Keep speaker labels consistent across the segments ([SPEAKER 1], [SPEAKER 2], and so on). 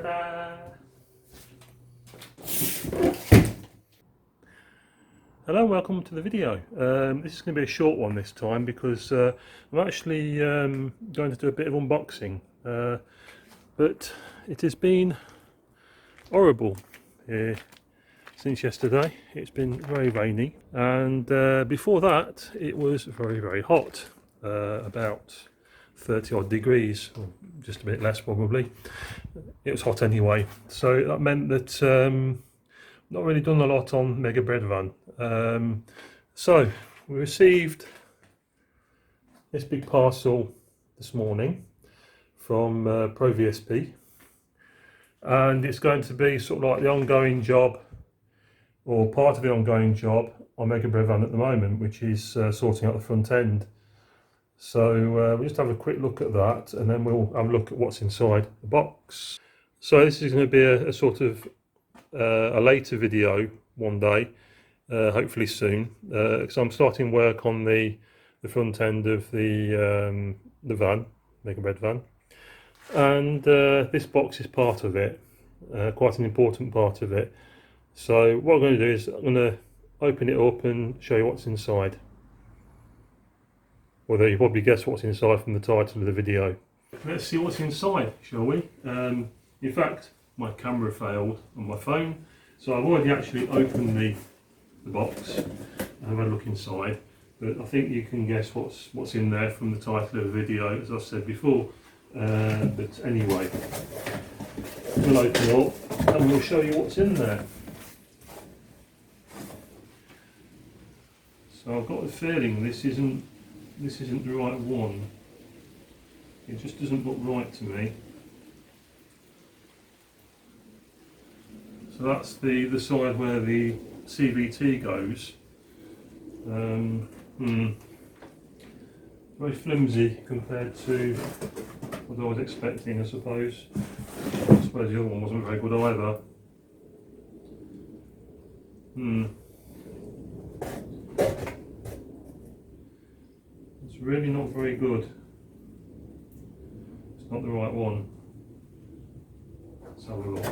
[SPEAKER 1] Ta-da! Hello and welcome to the video. This is going to be a short one this time because I'm actually going to do a bit of unboxing, but it has been horrible here since yesterday. It's been very rainy, and before that it was very hot, about 30 odd degrees, or just a bit less probably. It was hot anyway, so that meant that not really done a lot on Mega Breadvan. So we received this big parcel this morning from Pro VSP, and it's going to be sort of like the ongoing job, or part of the ongoing job on Mega Breadvan at the moment, which is sorting out the front end. So we'll just have a quick look at that, and then we'll have a look at what's inside the box. So this is going to be a sort of a later video one day, hopefully soon, because I'm starting work on the front end of the van, Mega Breadvan, and this box is part of it, quite an important part of it. So what I'm going to do is I'm going to open it up and show you what's inside. Although you probably guess what's inside from the title of the video. Let's see what's inside, shall we? In fact, my camera failed on my phone, so I've already actually opened the box and have had a look inside, but I think you can guess what's in there from the title of the video, as I've said before. But anyway, we'll open it up and we'll show you what's in there. So I've got the feeling this isn't the right one. It just doesn't look right to me. So that's the side where the CVT goes. Very flimsy compared to what I was expecting, I suppose. I suppose the other one wasn't very good either. It's really not very good. It's not the right one. Let's have a look.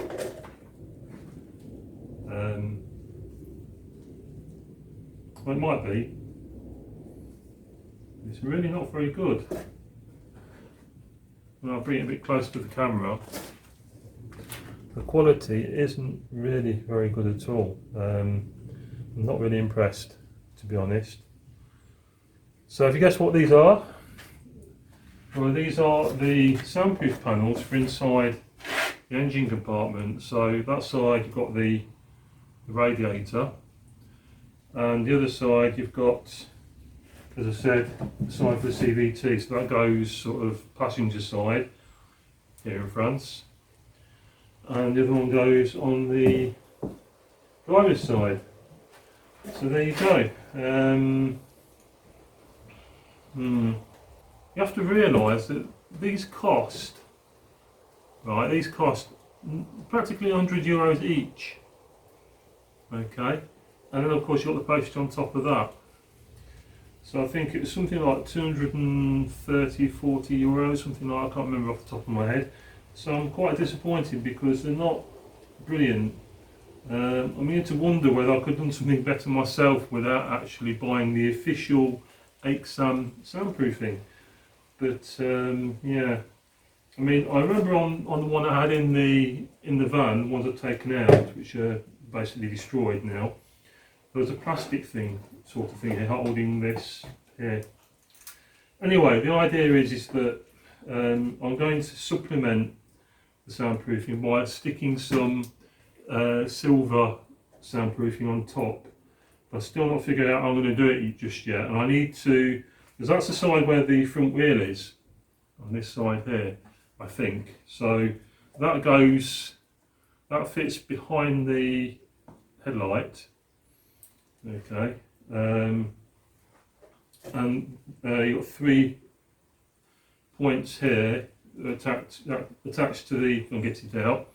[SPEAKER 1] Well, it might be. It's really not very good. When I bring it a bit closer to the camera, the quality isn't really very good at all. I'm not really impressed, to be honest. So if you guess what these are, well, these are the soundproof panels for inside the engine compartment. So that side you've got the radiator, and the other side you've got, as I said, the side for the CVT. So that goes sort of passenger side here in France, and the other one goes on the driver's side. So there you go. You have to realise that these cost practically €100 each. Okay, and then of course you've got the postage on top of that. So I think it's something like 230, 40 euros, something like that. I can't remember off the top of my head. So I'm quite disappointed because they're not brilliant. I'm beginning to wonder whether I could have done something better myself without actually buying the official Aixam soundproofing. But yeah, I mean, I remember on the one I had in the van, the ones I've taken out, which are basically destroyed now, there was a plastic thing, sort of thing here, holding this here. Anyway, the idea is that I'm going to supplement the soundproofing by sticking some silver soundproofing on top. I've still not figured out how I'm going to do it just yet, and I need to, because that's the side where the front wheel is, on this side here, I think. So that fits behind the headlight. Okay, and you've got 3 points here attached to the, I'll get it out,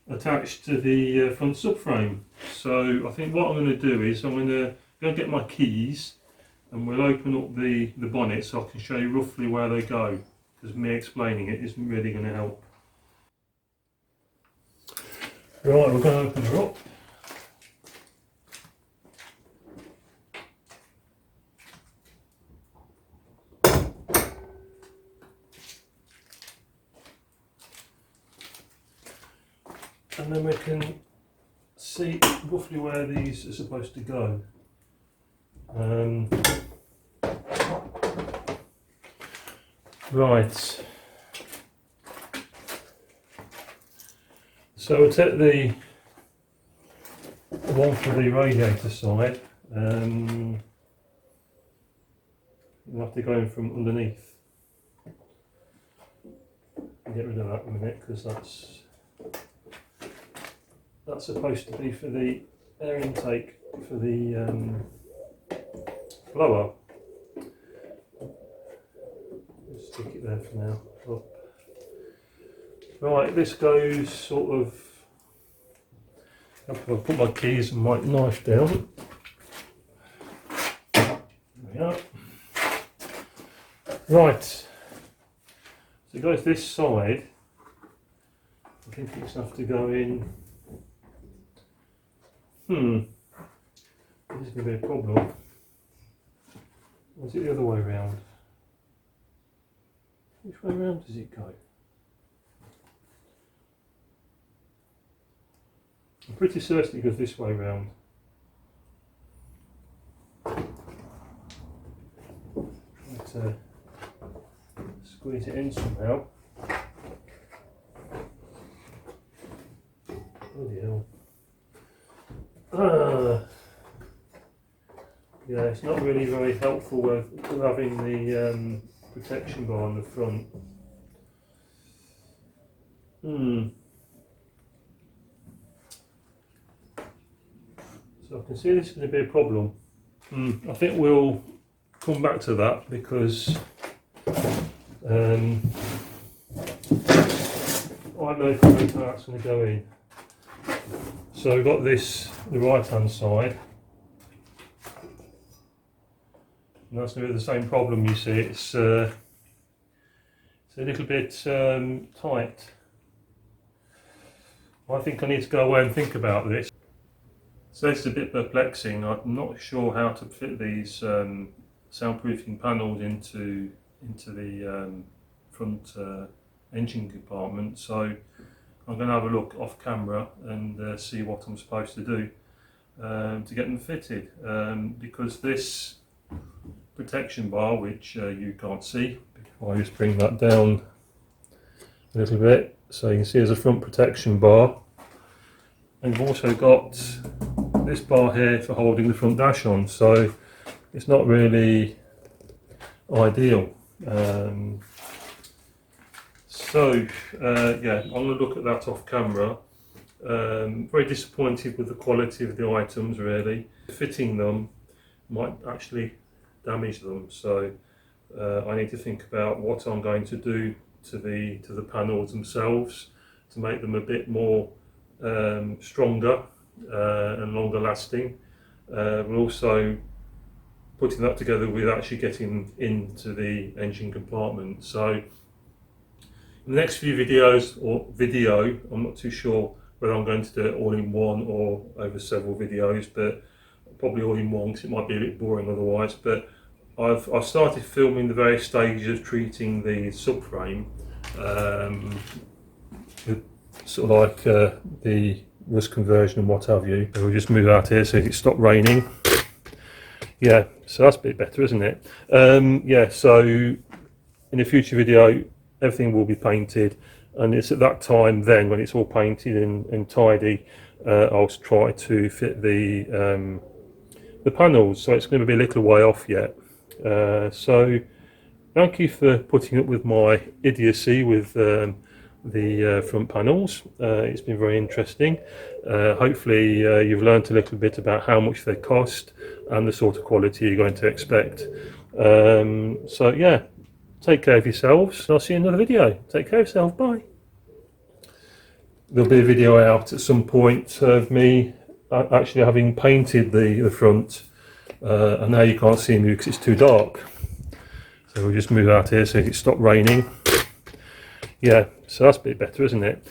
[SPEAKER 1] attached to the front subframe. So I think what I'm going to do is I'm going to go and get my keys, and we'll open up the bonnet so I can show you roughly where they go, because me explaining it isn't really going to help. Right, we're going to open her up. And then we can see roughly where these are supposed to go. Right. So we'll take the one for the radiator side. We'll have to go in from underneath. Get rid of that in a minute because that's supposed to be for the air intake for the blower. Just stick it there for now. Up. Right, this goes sort of. I'll put my keys and my knife down. There we are. Right. So it goes this side. I think it's have to go in. This is going to be a problem. Or is it the other way around? Which way around does it go? I'm pretty certain it goes this way round. Try to squeeze it in somehow. Bloody hell. Yeah, it's not really very helpful with having the protection bar on the front. So I can see this is going to be a problem. I think we'll come back to that because I don't know if that's going to go in. So we've got this, the right hand side, and that's going to be the same problem. You see, it's a little bit tight. I think I need to go away and think about this. So this is a bit perplexing. I'm not sure how to fit these soundproofing panels into the front engine compartment. So I'm going to have a look off camera and see what I'm supposed to do to get them fitted. Because this protection bar, which you can't see, I just bring that down a little bit so you can see there's a front protection bar, and you've also got this bar here for holding the front dash on, so it's not really ideal. Yeah, I'm going to look at that off camera. Very disappointed with the quality of the items, really. Fitting them might actually damage them, so I need to think about what I'm going to do to the panels themselves to make them a bit more stronger and longer lasting. We're also putting that together with actually getting into the engine compartment. So in the next few videos, or video, I'm not too sure whether I'm going to do it all in one or over several videos, but probably all in one because it might be a bit boring otherwise. But I've started filming the various stages of treating the subframe, sort of like the rust conversion and what have you. We'll just move out here so it stopped raining. Yeah, so that's a bit better, isn't it? Yeah, so in a future video everything will be painted, and it's at that time then when it's all painted and tidy, I'll try to fit the panels, so it's going to be a little way off yet. So thank you for putting up with my idiocy with the front panels. It's been very interesting. Hopefully you've learned a little bit about how much they cost and the sort of quality you're going to expect. So yeah, take care of yourselves. I'll see you in another video. Take care of yourself. Bye. There'll be a video out at some point of me actually having painted the front, and now you can't see me because it's too dark. So we'll just move out here so it stopped raining. Yeah, so that's a bit better, isn't it?